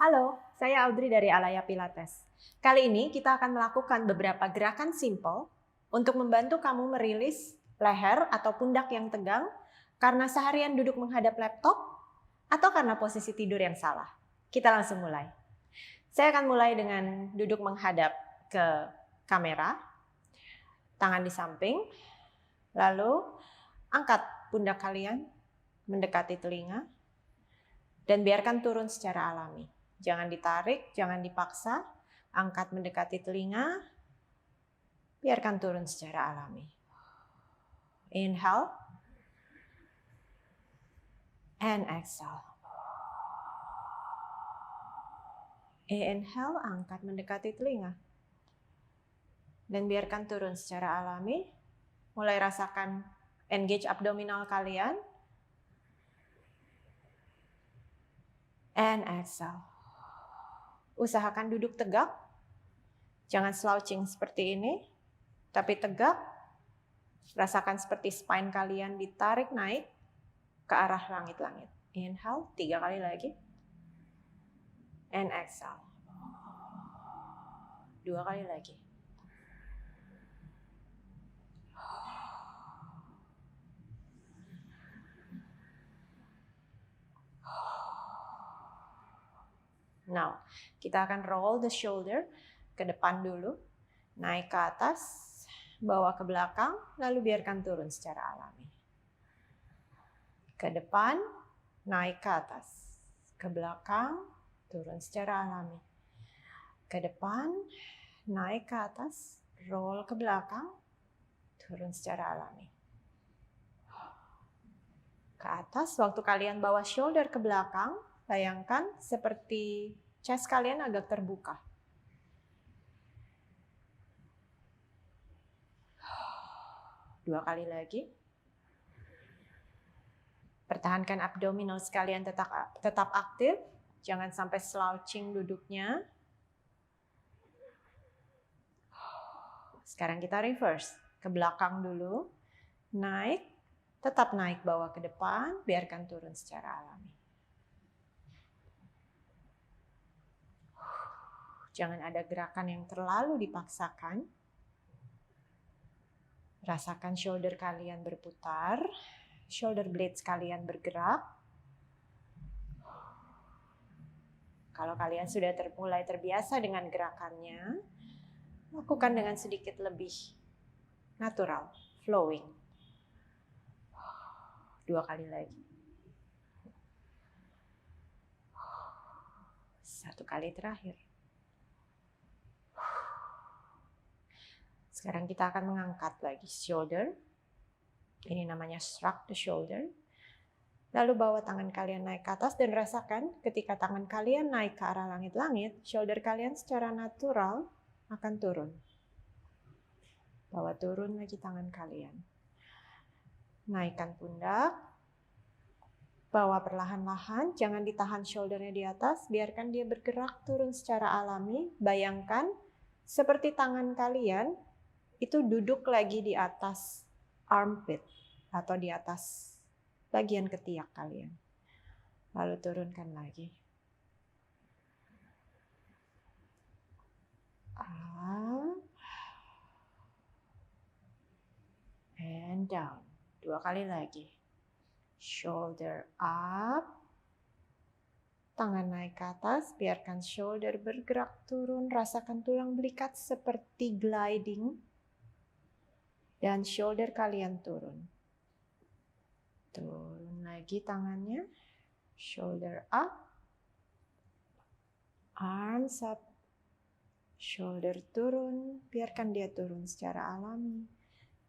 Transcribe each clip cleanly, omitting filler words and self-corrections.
Halo, saya Audrey dari Alaya Pilates. Kali ini kita akan melakukan beberapa gerakan simple untuk membantu kamu merilis leher atau pundak yang tegang karena seharian duduk menghadap laptop atau karena posisi tidur yang salah. Kita langsung mulai. Saya akan mulai dengan duduk menghadap ke kamera, tangan di samping, lalu angkat pundak kalian mendekati telinga dan biarkan turun secara alami. Jangan ditarik, jangan dipaksa. Angkat mendekati telinga. Biarkan turun secara alami. Inhale. And exhale. Inhale, angkat mendekati telinga. Dan biarkan turun secara alami. Mulai rasakan engage abdominal kalian. And exhale. Usahakan duduk tegak. Jangan slouching seperti ini. Tapi tegak. Rasakan seperti spine kalian ditarik naik ke arah langit-langit. Inhale, 3 kali lagi. And exhale. 2 kali lagi. Now, kita akan roll the shoulder ke depan dulu. Naik ke atas, bawa ke belakang, lalu biarkan turun secara alami. Ke depan, naik ke atas. Ke belakang, turun secara alami. Ke depan, naik ke atas, roll ke belakang, turun secara alami. Ke atas, waktu kalian bawa shoulder ke belakang, bayangkan seperti chest kalian agak terbuka. Dua kali lagi. Pertahankan abdominal sekalian tetap aktif. Jangan sampai slouching duduknya. Sekarang kita reverse. Ke belakang dulu. Naik. Tetap naik bawa ke depan. Biarkan turun secara alami. Jangan ada gerakan yang terlalu dipaksakan. Rasakan shoulder kalian berputar. Shoulder blades kalian bergerak. Kalau kalian sudah mulai terbiasa dengan gerakannya, lakukan dengan sedikit lebih natural, flowing. 2 kali lagi. 1 kali terakhir. Sekarang kita akan mengangkat lagi shoulder. Ini namanya shrug the shoulder. Lalu bawa tangan kalian naik ke atas dan rasakan ketika tangan kalian naik ke arah langit-langit, shoulder kalian secara natural akan turun. Bawa turun lagi tangan kalian. Naikkan pundak. Bawa perlahan-lahan, jangan ditahan shouldernya di atas, biarkan dia bergerak turun secara alami. Bayangkan seperti tangan kalian itu duduk lagi di atas armpit atau di atas bagian ketiak kalian. Lalu turunkan lagi. Up. And down. 2 kali lagi. Shoulder up. Tangan naik ke atas, biarkan shoulder bergerak turun. Rasakan tulang belikat seperti gliding. Dan shoulder kalian turun. Turun lagi tangannya. Shoulder up. Arms up. Shoulder turun. Biarkan dia turun secara alami.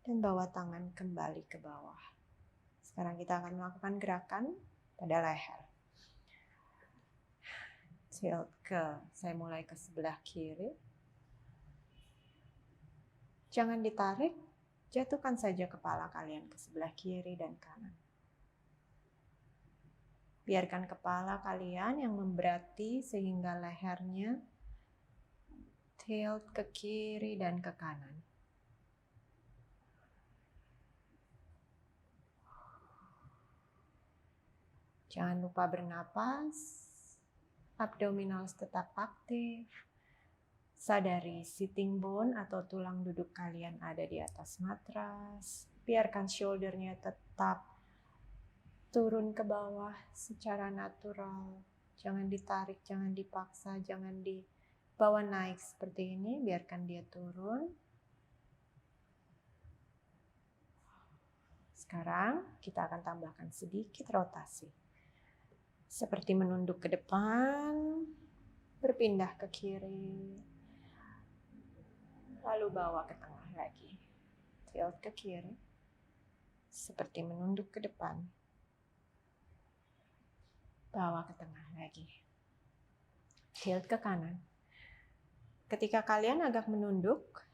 Dan bawa tangan kembali ke bawah. Sekarang kita akan melakukan gerakan pada leher. Tilt saya mulai ke sebelah kiri. Jangan ditarik. Jatuhkan saja kepala kalian ke sebelah kiri dan kanan. Biarkan kepala kalian yang memberati sehingga lehernya tilt ke kiri dan ke kanan. Jangan lupa bernapas Abdominals tetap aktif. Sadari sitting bone atau tulang duduk kalian ada di atas matras. Biarkan shouldernya tetap turun ke bawah secara natural. Jangan ditarik, jangan dipaksa, jangan dibawa naik seperti ini. Biarkan dia turun. Sekarang kita akan tambahkan sedikit rotasi. Seperti menunduk ke depan, berpindah ke kiri, lalu bawa ke tengah lagi. Tilt ke kiri, seperti menunduk ke depan, bawa ke tengah lagi. Tilt ke kanan. Ketika kalian agak menunduk,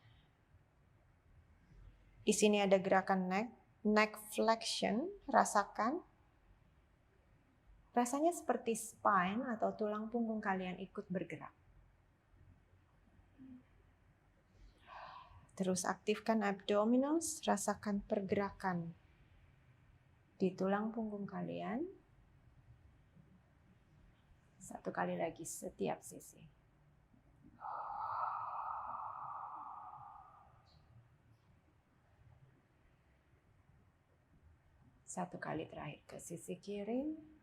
di sini ada gerakan neck flexion, rasakan. Rasanya seperti spine atau tulang punggung kalian ikut bergerak. Terus aktifkan abdominals, rasakan pergerakan di tulang punggung kalian. Satu kali lagi setiap sisi. Satu kali terakhir ke sisi kiri.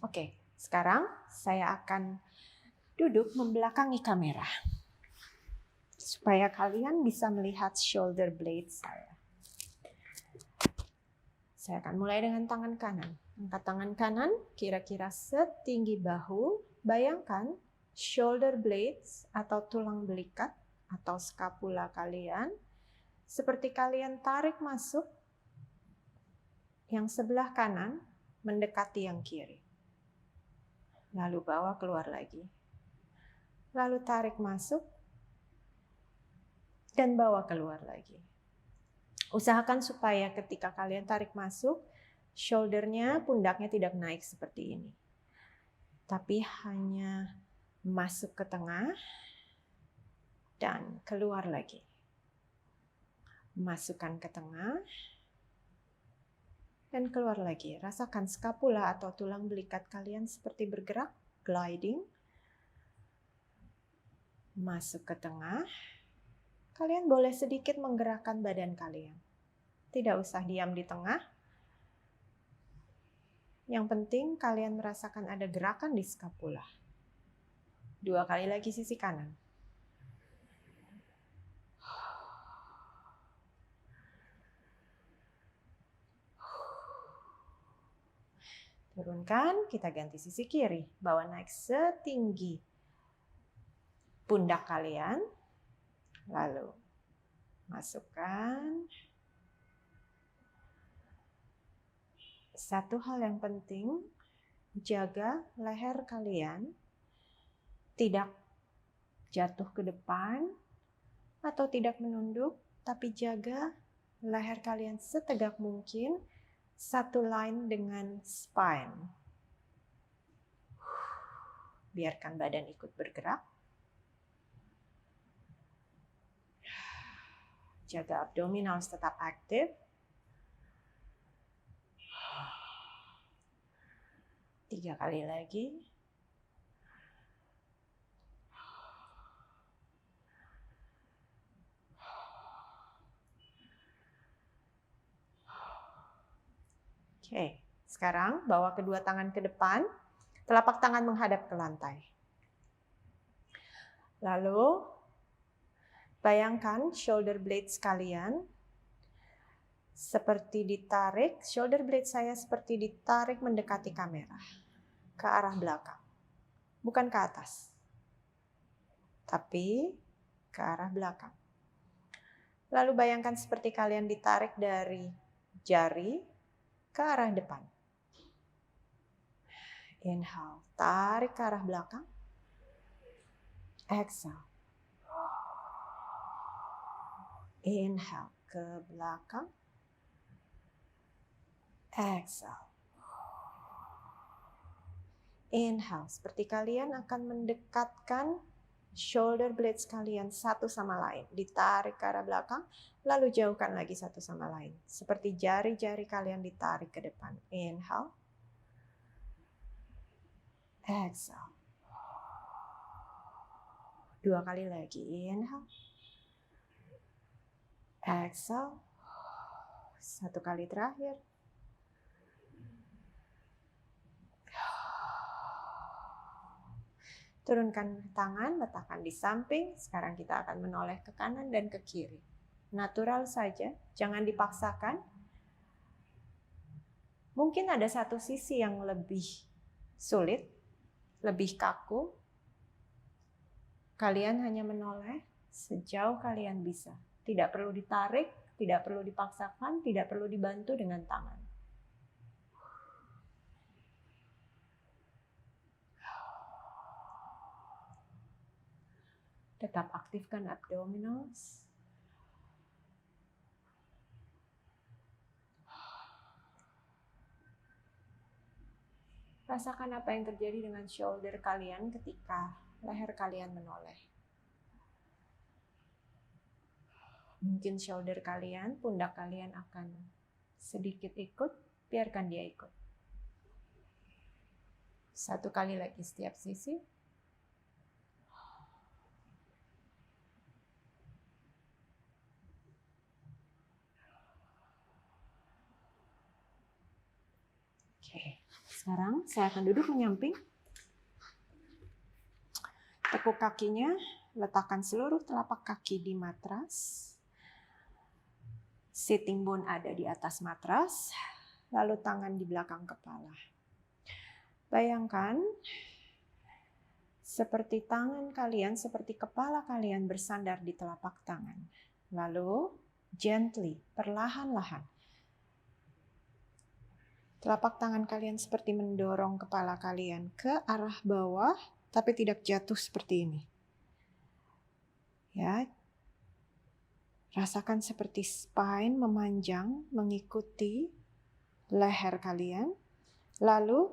Oke, sekarang saya akan duduk membelakangi kamera. Supaya kalian bisa melihat shoulder blade saya. Saya akan mulai dengan tangan kanan. Angkat tangan kanan kira-kira setinggi bahu. Bayangkan shoulder blades atau tulang belikat atau skapula kalian. Seperti kalian tarik masuk yang sebelah kanan mendekati yang kiri. Lalu bawa keluar lagi. Lalu tarik masuk dan bawa keluar lagi. Usahakan supaya ketika kalian tarik masuk, shouldernya, pundaknya tidak naik seperti ini. Tapi hanya masuk ke tengah dan keluar lagi. Masukkan ke tengah dan keluar lagi. Rasakan skapula atau tulang belikat kalian seperti bergerak, gliding. Masuk ke tengah. Kalian boleh sedikit menggerakkan badan kalian. Tidak usah diam di tengah. Yang penting kalian merasakan ada gerakan di skapula. 2 kali lagi sisi kanan. Turunkan, kita ganti sisi kiri. Bawa naik setinggi pundak kalian. Lalu masukkan. Satu hal yang penting, jaga leher kalian tidak jatuh ke depan atau tidak menunduk, tapi jaga leher kalian setegak mungkin. Satu line dengan spine. Biarkan badan ikut bergerak. Jaga abdominal tetap aktif. 3 kali lagi. Oke, sekarang bawa kedua tangan ke depan, telapak tangan menghadap ke lantai. Lalu, bayangkan shoulder blades kalian seperti ditarik, shoulder blade saya seperti ditarik mendekati kamera, ke arah belakang. Bukan ke atas, tapi ke arah belakang. Lalu bayangkan seperti kalian ditarik dari jari ke arah depan. Inhale, tarik ke arah belakang. Exhale. Inhale ke belakang. Exhale. Inhale, seperti kalian akan mendekatkan shoulder blades kalian satu sama lain. Ditarik ke arah belakang, lalu jauhkan lagi satu sama lain. Seperti jari-jari kalian ditarik ke depan. Inhale. Exhale. 2 kali lagi. Inhale. Exhale. 1 kali terakhir. Turunkan tangan, letakkan di samping. Sekarang kita akan menoleh ke kanan dan ke kiri. Natural saja, jangan dipaksakan. Mungkin ada satu sisi yang lebih sulit, lebih kaku. Kalian hanya menoleh sejauh kalian bisa. Tidak perlu ditarik, tidak perlu dipaksakan, tidak perlu dibantu dengan tangan. Tetap aktifkan abdominals. Rasakan apa yang terjadi dengan shoulder kalian ketika leher kalian menoleh. Mungkin shoulder kalian, pundak kalian akan sedikit ikut, biarkan dia ikut. 1 kali lagi setiap sisi. Oke, sekarang saya akan duduk menyamping. Tekuk kakinya, letakkan seluruh telapak kaki di matras. Sitting bone ada di atas matras, lalu tangan di belakang kepala. Bayangkan seperti tangan kalian, seperti kepala kalian bersandar di telapak tangan. Lalu gently, perlahan-lahan. Telapak tangan kalian seperti mendorong kepala kalian ke arah bawah, tapi tidak jatuh seperti ini. Ya, rasakan seperti spine memanjang mengikuti leher kalian. Lalu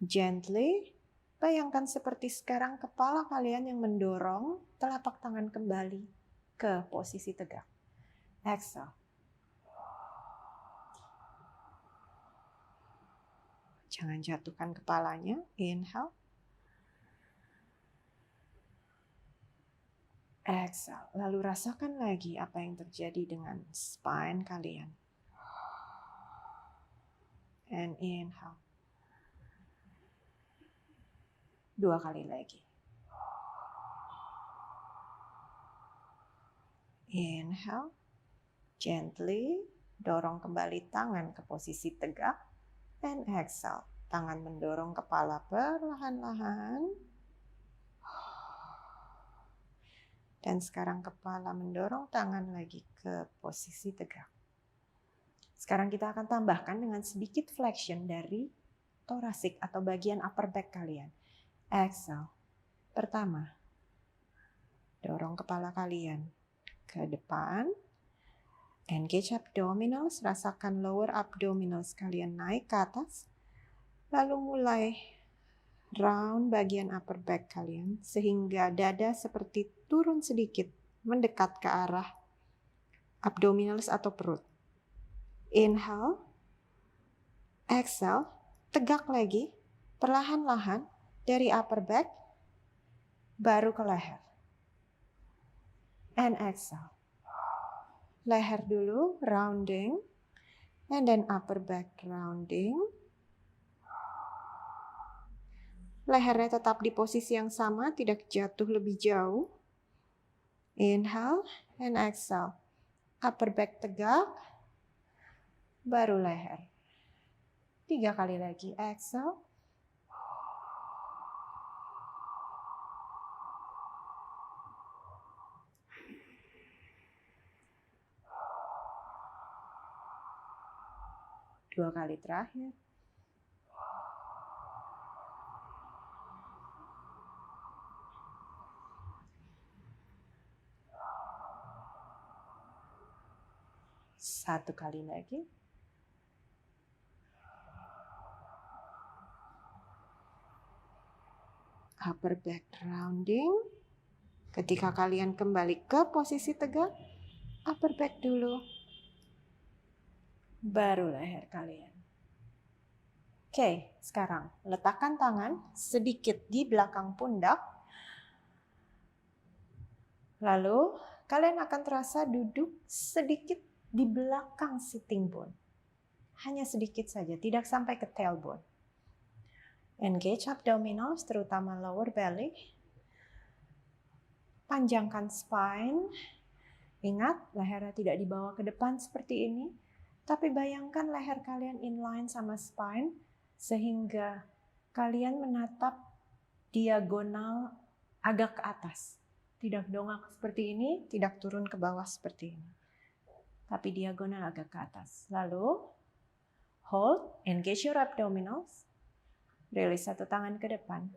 gently, bayangkan seperti sekarang kepala kalian yang mendorong telapak tangan kembali ke posisi tegak. Exhale. Jangan jatuhkan kepalanya. Inhale. Exhale. Lalu rasakan lagi apa yang terjadi dengan spine kalian. And inhale. 2 kali lagi. Inhale. Gently. Dorong kembali tangan ke posisi tegak. And exhale. Tangan mendorong kepala perlahan-lahan. Dan sekarang kepala mendorong tangan lagi ke posisi tegak. Sekarang kita akan tambahkan dengan sedikit flexion dari thoracic atau bagian upper back kalian. Exhale. Pertama, dorong kepala kalian ke depan. Engage abdominals, rasakan lower abdominals kalian naik ke atas. Lalu mulai round bagian upper back kalian sehingga dada seperti turun sedikit mendekat ke arah abdominals atau perut. Inhale. Exhale. Tegak lagi. Perlahan-lahan dari upper back baru ke leher. And exhale. Leher dulu, rounding, and then upper back rounding. Lehernya tetap di posisi yang sama, tidak jatuh lebih jauh. Inhale and exhale. Upper back tegak, baru leher. 3 kali lagi, exhale. Dua kali terakhir. Satu kali lagi. Upper back rounding. Ketika kalian kembali ke posisi tegak, upper back dulu. Baru leher kalian. Oke, sekarang letakkan tangan sedikit di belakang pundak. Lalu kalian akan terasa duduk sedikit di belakang sitting bone. Hanya sedikit saja, tidak sampai ke tailbone. Engage abdominals, terutama lower belly. Panjangkan spine. Ingat, lehernya tidak dibawa ke depan seperti ini. Tapi bayangkan leher kalian inline sama spine. Sehingga kalian menatap diagonal agak ke atas. Tidak dongak seperti ini, tidak turun ke bawah seperti ini. Tapi diagonal agak ke atas. Lalu, hold, engage your abdominals. Release satu tangan ke depan.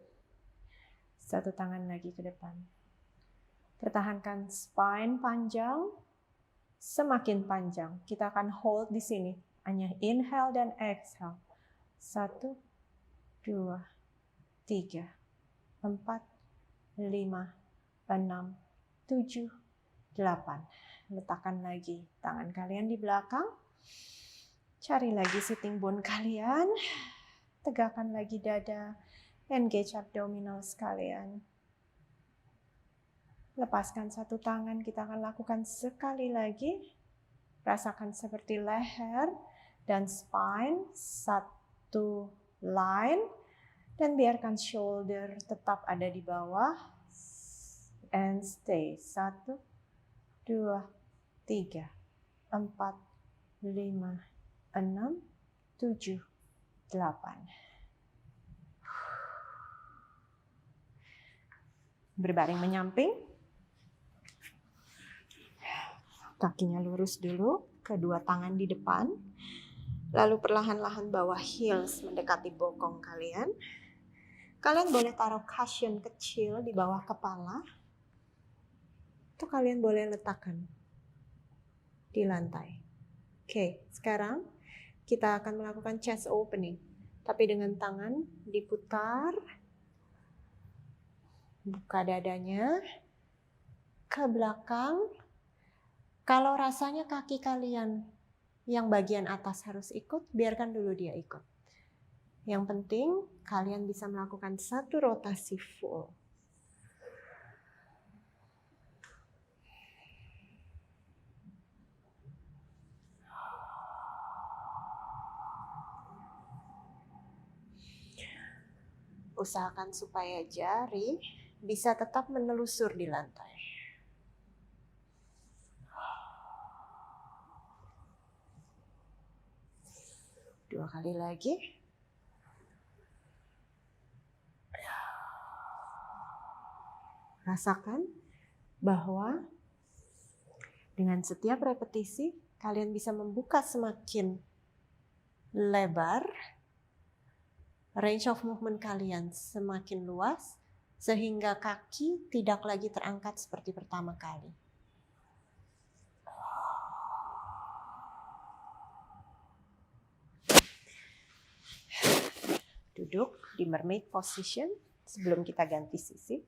Satu tangan lagi ke depan. Pertahankan spine panjang. Semakin panjang. Kita akan hold di sini. Hanya inhale dan exhale. 1, 2, 3, 4, 5, 6, 7, 8. Letakkan lagi tangan kalian di belakang. Cari lagi sitting bone kalian. Tegakkan lagi dada. Engage abdominal sekalian. Lepaskan satu tangan. Kita akan lakukan sekali lagi. Rasakan seperti leher dan spine. Satu line. Dan biarkan shoulder tetap ada di bawah. And stay. 1, 2, 3, 4, 5, 6, 7, 8. Berbaring menyamping. Kakinya lurus dulu, kedua tangan di depan. Lalu perlahan-lahan bawah heels mendekati bokong kalian. Kalian boleh taruh cushion kecil di bawah kepala. Itu kalian boleh letakkan di lantai. Oke, sekarang kita akan melakukan chest opening. Tapi dengan tangan diputar. Buka dadanya ke belakang. Kalau rasanya kaki kalian yang bagian atas harus ikut, biarkan dulu dia ikut. Yang penting kalian bisa melakukan satu rotasi full. Usahakan supaya jari bisa tetap menelusur di lantai. Dua kali lagi. Rasakan bahwa dengan setiap repetisi kalian bisa membuka semakin lebar. Range of movement kalian semakin luas sehingga kaki tidak lagi terangkat seperti pertama kali. Duduk di mermaid position sebelum kita ganti sisi.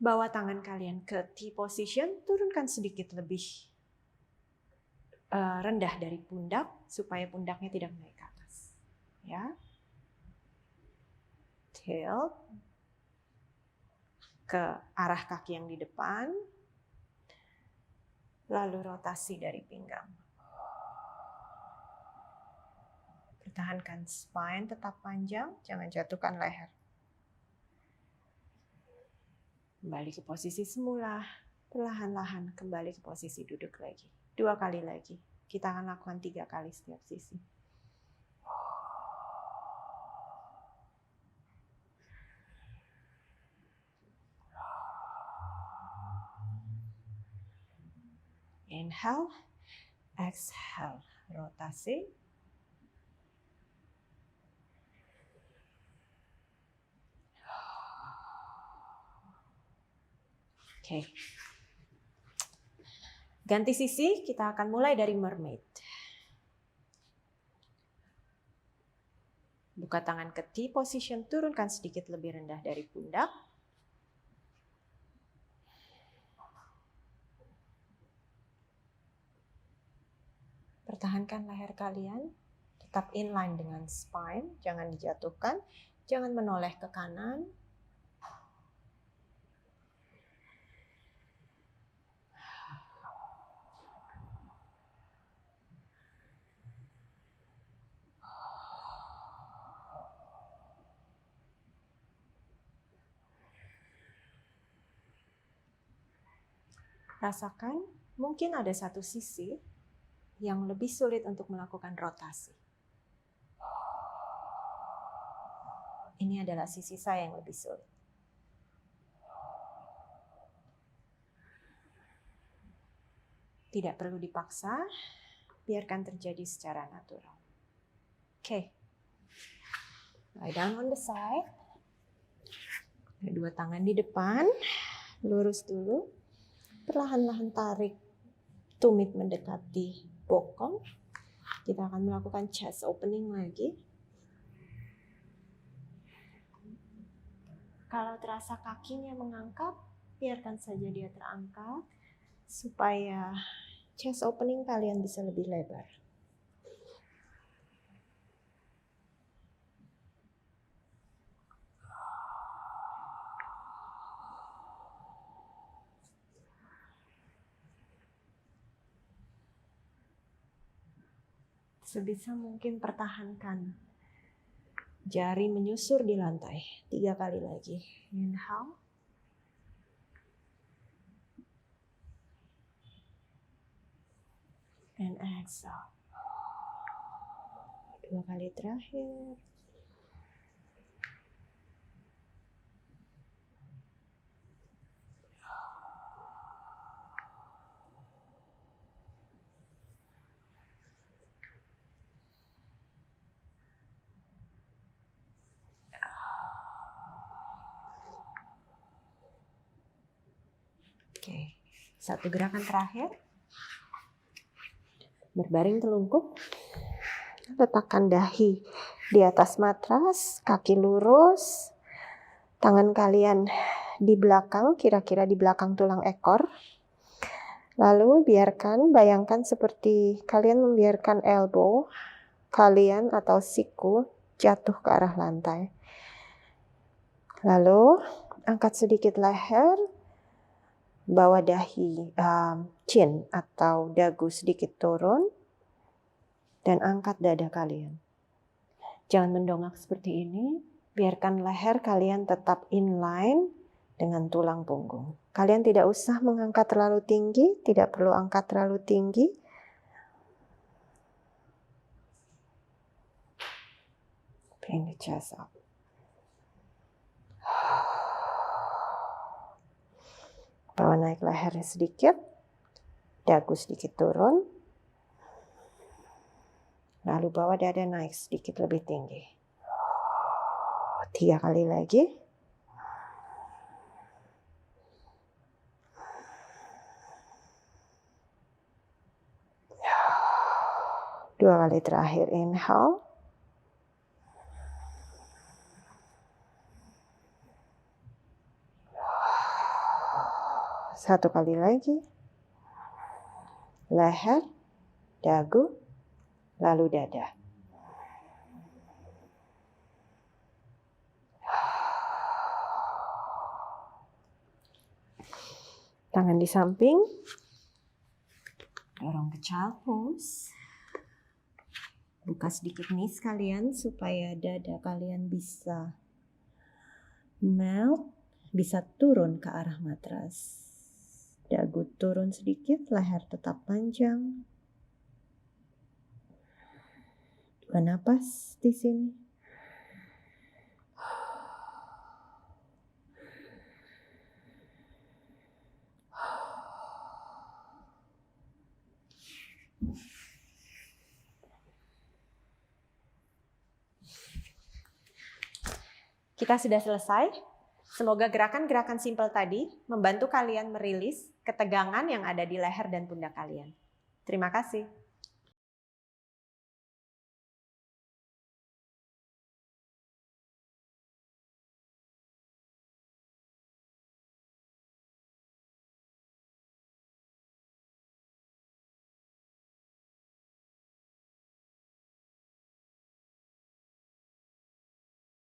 Bawa tangan kalian ke T position, turunkan sedikit lebih rendah dari pundak supaya pundaknya tidak naik ke atas. Ya. Tilt ke arah kaki yang di depan. Lalu rotasi dari pinggang. Pertahankan spine tetap panjang, jangan jatuhkan leher. Kembali ke posisi semula, perlahan-lahan kembali ke posisi duduk lagi. 2 kali lagi, kita akan lakukan 3 kali setiap sisi. Inhale, exhale, rotasi. Oke. Ganti sisi, kita akan mulai dari mermaid. Buka tangan ke T position, turunkan sedikit lebih rendah dari pundak. Pertahankan leher kalian tetap inline dengan spine, jangan dijatuhkan, jangan menoleh ke kanan. Rasakan, mungkin ada satu sisi yang lebih sulit untuk melakukan rotasi. Ini adalah sisi saya yang lebih sulit. Tidak perlu dipaksa, biarkan terjadi secara natural. Oke. Lie down on the side. Kedua tangan di depan, lurus dulu. Perlahan-lahan tarik tumit mendekati bokong. Kita akan melakukan chest opening lagi. Kalau terasa kakinya mengangkat, biarkan saja dia terangkat supaya chest opening kalian bisa lebih lebar. Sebisa mungkin pertahankan jari menyusur di lantai. 3 kali lagi. Inhale. And exhale. 2 kali terakhir. Oke, satu gerakan terakhir. Berbaring telungkup. Letakkan dahi di atas matras, kaki lurus. Tangan kalian di belakang, kira-kira di belakang tulang ekor. Lalu bayangkan seperti kalian membiarkan elbow kalian atau siku jatuh ke arah lantai. Lalu angkat sedikit leher. Bawa dahi, chin atau dagu sedikit turun. Dan angkat dada kalian. Jangan mendongak seperti ini. Biarkan leher kalian tetap inline dengan tulang punggung. Kalian tidak usah mengangkat terlalu tinggi. Tidak perlu angkat terlalu tinggi. Bring the chest up. Bawa naik lehernya sedikit, dagu sedikit turun, lalu bawa dada naik sedikit lebih tinggi. 3 kali lagi. Dua kali terakhir, inhale. Satu kali lagi. Leher, dagu, lalu dada. Tangan di samping. Dorong ke child pose. Buka sedikit knees kalian supaya dada kalian bisa melt, bisa turun ke arah matras. Dagu turun sedikit, leher tetap panjang. 2 napas di sini. Kita sudah selesai. Semoga gerakan-gerakan simpel tadi membantu kalian merilis ketegangan yang ada di leher dan pundak kalian. Terima kasih.